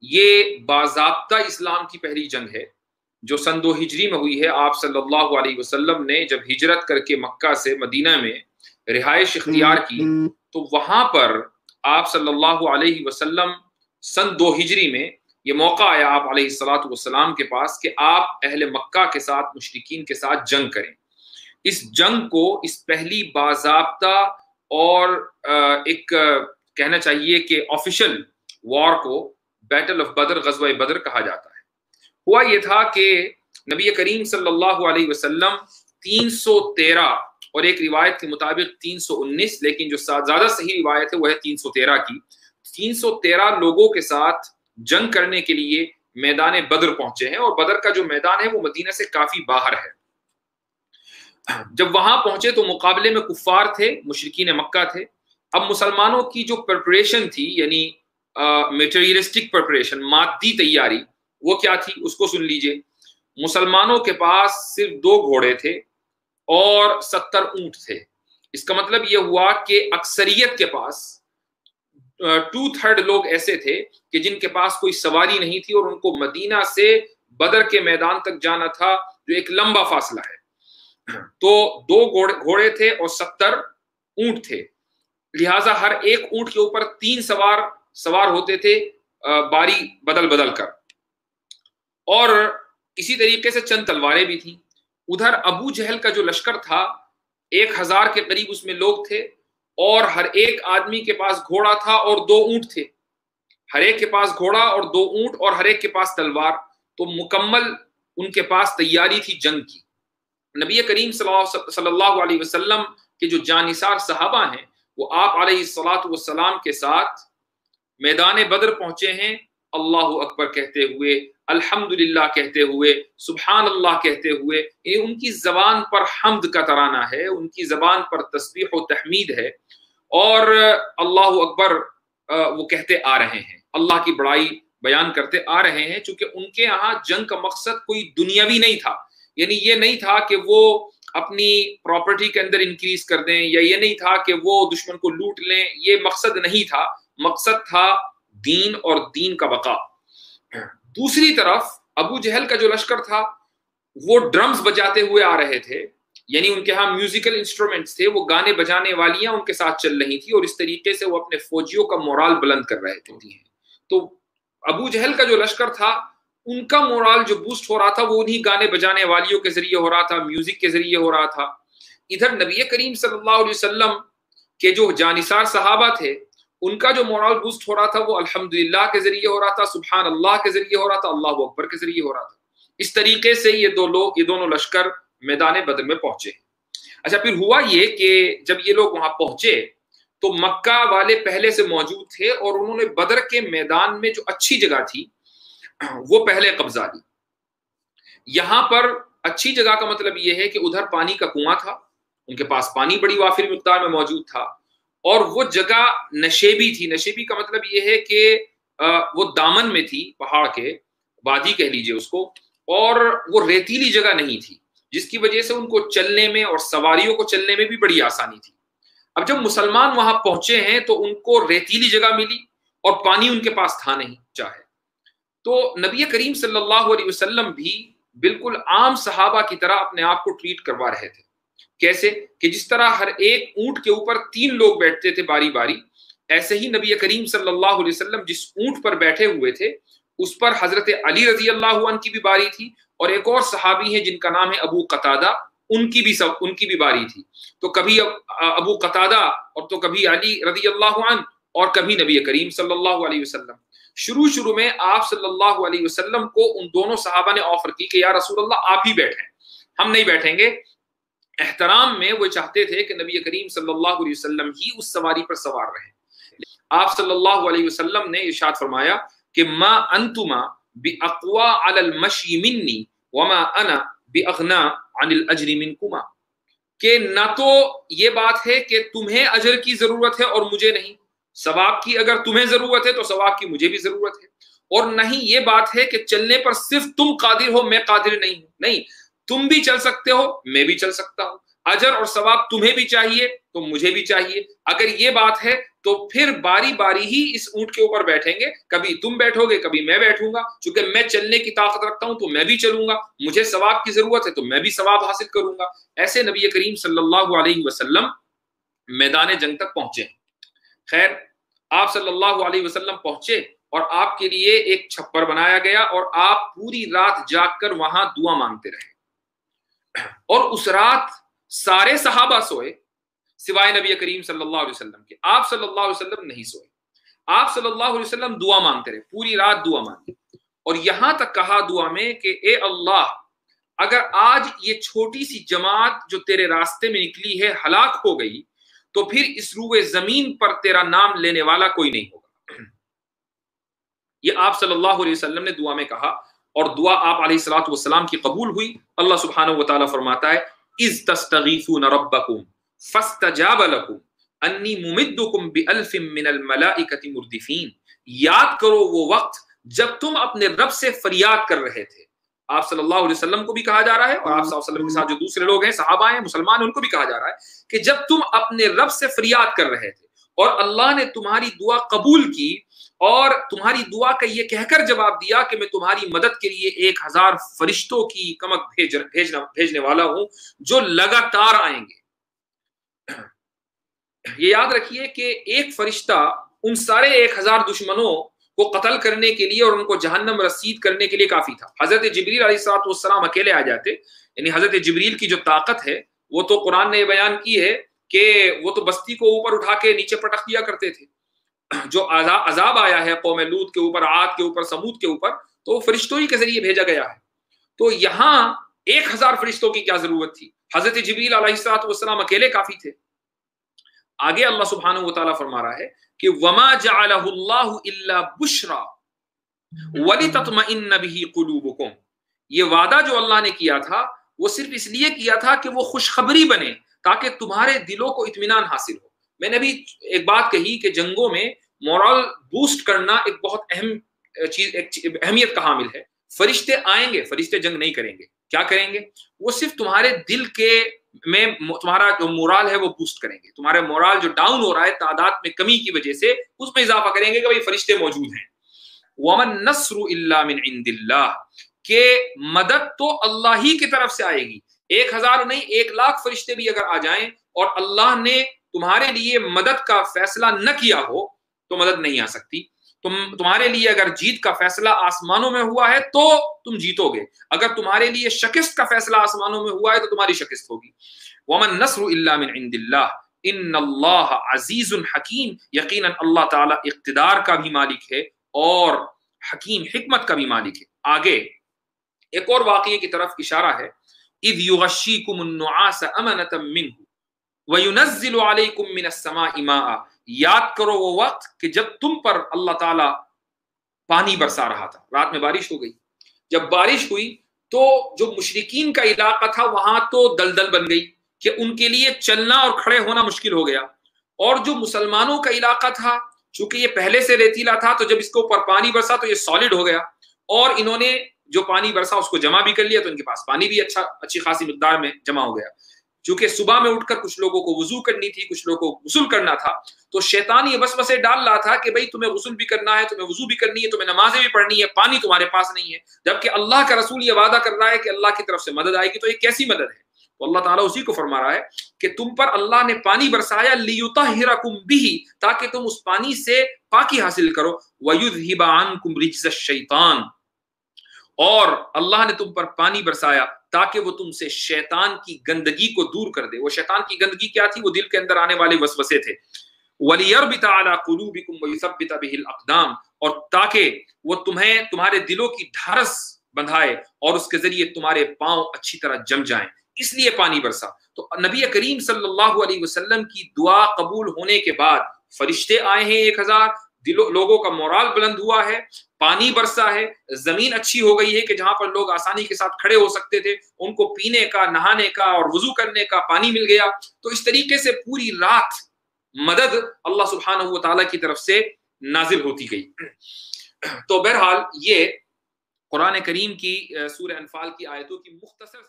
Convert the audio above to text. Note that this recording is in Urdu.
یہ باضابطہ اسلام کی پہلی جنگ ہے جو سن 2 ہجری میں ہوئی ہے۔ آپ صلی اللہ علیہ وسلم نے جب ہجرت کر کے مکہ سے مدینہ میں رہائش اختیار کی تو وہاں پر آپ صلی اللہ علیہ وسلم سن 2 ہجری میں یہ موقع آیا آپ علیہ الصلوۃ والسلام کے پاس کہ آپ اہل مکہ کے ساتھ مشرکین کے ساتھ جنگ کریں۔ اس جنگ کو اس پہلی باضابطہ اور ایک کہنا چاہیے کہ آفیشل وار کو بیٹل آف بدر، غزوہ بدر کہا جاتا ہے۔ ہوا یہ تھا کہ نبی کریم صلی اللہ علیہ وسلم 313 اور ایک روایت کے مطابق 319، لیکن جو زیادہ صحیح روایت ہے وہ ہے 313 کی، 313 لوگوں کے ساتھ جنگ کرنے کے لیے میدان بدر پہنچے ہیں، اور بدر کا جو میدان ہے وہ مدینہ سے کافی باہر ہے۔ جب وہاں پہنچے تو مقابلے میں کفار تھے، مشرکین مکہ تھے۔ اب مسلمانوں کی جو پریپریشن تھی، یعنی میٹیریلسٹک پریپریشن، مادی تیاری، وہ کیا تھی اس کو سن لیجئے۔ مسلمانوں کے پاس صرف 2 گھوڑے تھے اور 70 اونٹ تھے۔ اس کا مطلب یہ ہوا کہ اکثریت کے پاس 2/3 لوگ ایسے تھے کہ جن کے پاس کوئی سواری نہیں تھی، اور ان کو مدینہ سے بدر کے میدان تک جانا تھا جو ایک لمبا فاصلہ ہے۔ تو 2 گھوڑے تھے اور 70 اونٹ تھے، لہٰذا ہر ایک اونٹ کے اوپر 3 سوار ہوتے تھے باری بدل بدل کر، اور اسی طریقے سے چند تلواریں بھی تھیں۔ ادھر ابو جہل کا جو لشکر تھا 1000 کے قریب اس میں لوگ تھے، اور ہر ایک آدمی کے پاس گھوڑا تھا اور 2 اونٹ تھے، ہر ایک کے پاس گھوڑا اور 2 اونٹ اور ہر ایک کے پاس تلوار۔ تو مکمل ان کے پاس تیاری تھی جنگ کی۔ نبی کریم صلی اللہ علیہ وسلم کے جو جانثار صحابہ ہیں وہ آپ علیہ الصلوۃ والسلام کے ساتھ میدان بدر پہنچے ہیں، اللہ اکبر کہتے ہوئے، الحمدللہ کہتے ہوئے، سبحان اللہ کہتے ہوئے۔ ان کی زبان پر حمد کا ترانہ ہے، ان کی زبان پر تسبیح و تحمید ہے، اور اللہ اکبر وہ کہتے آ رہے ہیں، اللہ کی بڑائی بیان کرتے آ رہے ہیں، چونکہ ان کے ہاں جنگ کا مقصد کوئی دنیاوی نہیں تھا۔ یعنی یہ نہیں تھا کہ وہ اپنی پراپرٹی کے اندر انکریز کر دیں، یا یہ نہیں تھا کہ وہ دشمن کو لوٹ لیں، یہ مقصد نہیں تھا۔ مقصد تھا دین اور دین کا بقا۔ دوسری طرف ابو جہل کا جو لشکر تھا وہ ڈرمز بجاتے ہوئے آ رہے تھے، یعنی ان کے ہاں میوزیکل انسٹرومنٹس تھے، وہ گانے بجانے والیاں ان کے ساتھ چل رہی تھی، اور اس طریقے سے وہ اپنے فوجیوں کا مورال بلند کر رہے تھے۔ تو ابو جہل کا جو لشکر تھا ان کا مورال جو بوسٹ ہو رہا تھا وہ انہی گانے بجانے والیوں کے ذریعے ہو رہا تھا، میوزک کے ذریعے ہو رہا تھا۔ ادھر نبی کریم صلی اللہ علیہ وسلم کے جو جانثار صحابہ تھے ان کا جو مورال بوسٹ ہو رہا تھا وہ الحمدللہ کے ذریعے ہو رہا تھا، سبحان اللہ کے ذریعے ہو رہا تھا، اللہ اکبر کے ذریعے ہو رہا تھا۔ اس طریقے سے یہ دونوں لشکر میدان بدر میں پہنچے۔ اچھا، پھر ہوا یہ کہ جب یہ لوگ وہاں پہنچے تو مکہ والے پہلے سے موجود تھے، اور انہوں نے بدر کے میدان میں جو اچھی جگہ تھی وہ پہلے قبضہ لی۔ یہاں پر اچھی جگہ کا مطلب یہ ہے کہ ادھر پانی کا کنواں تھا، ان کے پاس پانی بڑی وافر مقدار میں موجود تھا، اور وہ جگہ نشیبی تھی۔ نشیبی کا مطلب یہ ہے کہ وہ دامن میں تھی، پہاڑ کے وادی کہہ لیجئے اس کو، اور وہ ریتیلی جگہ نہیں تھی، جس کی وجہ سے ان کو چلنے میں اور سواریوں کو چلنے میں بھی بڑی آسانی تھی۔ اب جب مسلمان وہاں پہنچے ہیں تو ان کو ریتیلی جگہ ملی اور پانی ان کے پاس تھا نہیں چاہے، تو نبی کریم صلی اللہ علیہ وسلم بھی بالکل عام صحابہ کی طرح اپنے آپ کو ٹریٹ کروا رہے تھے۔ کیسے کہ جس طرح ہر ایک اونٹ کے اوپر 3 لوگ بیٹھتے تھے باری باری، ایسے ہی نبی کریم صلی اللہ علیہ وسلم جس اونٹ پر بیٹھے ہوئے تھے اس پر حضرت علی رضی اللہ عنہ کی بھی باری تھی، اور ایک اور صحابی ہیں جن کا نام ہے ابو قتادہ، ان کی بھی باری تھی۔ تو کبھی ابو قتادہ اور تو کبھی علی رضی اللہ عنہ اور کبھی نبی کریم صلی اللہ علیہ وسلم۔ شروع میں آپ صلی اللہ علیہ وسلم کو ان دونوں صحابہ نے آفر کی کہ یا رسول اللہ آپ ہی بیٹھیں، ہم نہیں بیٹھیں گے۔ احترام میں وہ چاہتے تھے کہ نبی کریم صلی اللہ علیہ وسلم ہی اس سواری پر سوار رہیں۔ آپ صلی اللہ علیہ وسلم نے ارشاد فرمایا کہ ما انتما باقوا علی المشی منی وما انا باغنا عن الاجر منکما، کہ نہ تو یہ بات ہے کہ تمہیں اجر کی ضرورت ہے اور مجھے نہیں، ثواب کی اگر تمہیں ضرورت ہے تو ثواب کی مجھے بھی ضرورت ہے، اور نہیں یہ بات ہے کہ چلنے پر صرف تم قادر ہو میں قادر نہیں ہوں، نہیں، تم بھی چل سکتے ہو میں بھی چل سکتا ہوں، اجر اور ثواب تمہیں بھی چاہیے تو مجھے بھی چاہیے۔ اگر یہ بات ہے تو پھر باری باری ہی اس اونٹ کے اوپر بیٹھیں گے، کبھی تم بیٹھو گے کبھی میں بیٹھوں گا، چونکہ میں چلنے کی طاقت رکھتا ہوں تو میں بھی چلوں گا، مجھے ثواب کی ضرورت ہے تو میں بھی ثواب حاصل کروں گا۔ ایسے نبی کریم صلی اللہ علیہ وسلم میدان جنگ تک پہنچے۔ خیر، آپ صلی اللہ علیہ وسلم پہنچے اور آپ کے لیے ایک چھپر بنایا گیا اور آپ پوری رات جاگ کر وہاں دعا مانگتے رہے، اور اس رات سارے صحابہ سوئے سوائے نبی کریم صلی اللہ علیہ وسلم کے۔ آپ صلی اللہ علیہ وسلم نہیں سوئے، آپ صلی اللہ علیہ وسلم دعا مانگتے رہے، پوری رات دعا مانگی، اور یہاں تک کہا دعا میں کہ اے اللہ، اگر آج یہ چھوٹی سی جماعت جو تیرے راستے میں نکلی ہے ہلاک ہو گئی تو پھر اس روئے زمین پر تیرا نام لینے والا کوئی نہیں ہوگا۔ یہ آپ صلی اللہ علیہ وسلم نے دعا میں کہا، اور دعا آپ علیہ الصلوۃ والسلام کی قبول ہوئی۔ اللہ سبحانہ و تعالیٰ فرماتا ہے اذ تستغیثون ربکم فاستجاب لکم انی ممدکم بألف من الملائکۃ مردفین۔ یاد کرو وہ وقت جب تم اپنے رب سے فریاد کر رہے تھے۔ آپ صلی اللہ علیہ وسلم کو بھی کہا جا رہا ہے، اور آپ صلی اللہ علیہ وسلم کے ساتھ جو دوسرے لوگ ہیں، صحابہ ہیں، مسلمان، ان کو بھی کہا جا رہا ہے کہ جب تم اپنے رب سے فریاد کر رہے تھے اور اللہ نے تمہاری دعا قبول کی اور تمہاری دعا کا یہ کہہ کر جواب دیا کہ میں تمہاری مدد کے لیے 1000 فرشتوں کی کمک بھیجنے والا ہوں جو لگاتار آئیں گے۔ یہ یاد رکھیے کہ ایک فرشتہ ان سارے 1000 دشمنوں کو قتل کرنے کے لیے اور ان کو جہنم رسید کرنے کے لیے کافی تھا۔ حضرت جبریل علیہ السلام اکیلے آ جاتے، یعنی حضرت جبریل کی جو طاقت ہے وہ تو قرآن نے یہ بیان کی ہے کہ وہ تو بستی کو اوپر اٹھا کے نیچے پٹک دیا کرتے تھے۔ جو عذاب آیا ہے قوم لوط کے اوپر، عاد کے اوپر، سمود کے اوپر، تو وہ فرشتوں ہی کے ذریعے بھیجا گیا ہے۔ تو یہاں 1000 فرشتوں کی کیا ضرورت تھی؟ حضرت جبریل علیہ السلام اکیلے کافی تھے۔ آگے اللہ سبحانہ و تعالیٰ فرما رہا ہے کہ وما جعلہ اللہ الا بشرا ولتطمئن بہ قلوبکم۔ یہ وعدہ جو اللہ نے کیا تھا وہ صرف اس لیے کیا تھا کہ وہ خوشخبری بنے تاکہ تمہارے دلوں کو اطمینان حاصل ہو۔ میں نے بھی ایک بات کہی کہ جنگوں میں مورل بوسٹ کرنا ایک بہت اہم چیز، اہمیت کا حامل ہے۔ فرشتے آئیں گے، فرشتے جنگ نہیں کریں گے، کیا کریں گے؟ وہ صرف تمہارے دل کے میں تمہارا جو مورال ہے وہ بوسٹ کریں گے۔ تمہارے مورال جو ڈاؤن ہو رہا ہے تعداد میں کمی کی وجہ سے، اس میں اضافہ کریں گے کہ بھائی فرشتے موجود ہیں۔ وَمَن نَّصْرُ إِلَّا مِنْ عِنْدِ اللَّهِ، کہ مدد تو اللہ ہی کی طرف سے آئے گی۔ 1000 نہیں، 1,00,000 فرشتے بھی اگر آ جائیں اور اللہ نے تمہارے لیے مدد کا فیصلہ نہ کیا ہو تو مدد نہیں آ سکتی۔ تمہارے لیے اگر جیت کا فیصلہ آسمانوں میں ہوا ہے تو تم جیتو گے، اگر تمہارے لیے شکست کا فیصلہ آسمانوں میں ہوا ہے تو تمہاری شکست ہوگی۔ وَمَن نَّصْرُ إِلَّا مِنْ عِنْدِ اللَّهِ إِنَّ اللَّهَ عَزِيزٌ حَكِيمٌ۔ یقیناً اللہ تعالیٰ اقتدار کا بھی مالک ہے اور حکیم، حکمت کا بھی مالک ہے۔ آگے ایک اور واقعے کی طرف اشارہ ہے، اِذْ يُغَشِّيكُمُ النُّعَاسَ أَمَنَةً مِّنْهُ وَيُنَزِّلُ عَلَيْكُم مِّنَ السَّمَاءِ مَاءً۔ یاد کرو وہ وقت کہ جب تم پر اللہ تعالیٰ پانی برسا رہا تھا۔ رات میں بارش ہو گئی، جب بارش ہوئی تو جو مشرکین کا علاقہ تھا وہاں تو دلدل بن گئی کہ ان کے لیے چلنا اور کھڑے ہونا مشکل ہو گیا، اور جو مسلمانوں کا علاقہ تھا چونکہ یہ پہلے سے ریتیلا تھا تو جب اس کے اوپر پانی برسا تو یہ سالڈ ہو گیا، اور انہوں نے جو پانی برسا اس کو جمع بھی کر لیا تو ان کے پاس پانی بھی اچھی خاصی مقدار میں جمع ہو گیا۔ چونکہ صبح میں اٹھ کر کچھ لوگوں کو وضو کرنی تھی، کچھ لوگوں کو غسل کرنا تھا، تو شیطان یہ وسوسے ڈال رہا تھا کہ بھئی تمہیں غسل بھی کرنا ہے، تمہیں وضو بھی کرنی ہے، تمہیں نمازیں بھی پڑھنی ہے، پانی تمہارے پاس نہیں ہے، جبکہ اللہ کا رسول یہ وعدہ کر رہا ہے کہ اللہ کی طرف سے مدد آئے گی۔ تو یہ کیسی مدد ہے؟ تو اللہ تعالیٰ اسی کو فرما رہا ہے کہ تم پر اللہ نے پانی برسایا لِيُطَهِّرَكُم بِهِ، تاکہ تم اس پانی سے پاکی حاصل کرو، وَيُذْهِبَ عَنكُم رِجْزَ الشَّيْطَانِ، اور اللہ نے تم پر پانی برسایا تاکہ وہ تم سے شیطان کی گندگی کو دور کر دے۔ وہ شیطان کی گندگی کیا تھی؟ وہ دل کے اندر آنے والے وسوسے تھے۔ وَلِيَرْبِطَ عَلَىٰ قُلُوبِكُمْ وَيُثَبِّتَ بِهِ الْأَقْدَامَ، اور تاکہ وہ تمہارے دلوں کی ڈھارس بندھائے اور اس کے ذریعے تمہارے پاؤں اچھی طرح جم جائیں، اس لیے پانی برسا۔ تو نبی کریم صلی اللہ علیہ وسلم کی دعا قبول ہونے کے بعد فرشتے آئے ہیں 1000، لوگوں کا مورال بلند ہوا ہے، پانی برسا ہے، زمین اچھی ہو گئی ہے کہ جہاں پر لوگ آسانی کے ساتھ کھڑے ہو سکتے تھے ان کو پینے کا، نہانے کا اور وضو کرنے کا پانی مل گیا۔ تو اس طریقے سے پوری رات مدد اللہ سبحانہ و تعالیٰ کی طرف سے نازل ہوتی گئی۔ تو بہرحال یہ قرآن کریم کی سورہ انفال کی آیتوں کی مختصر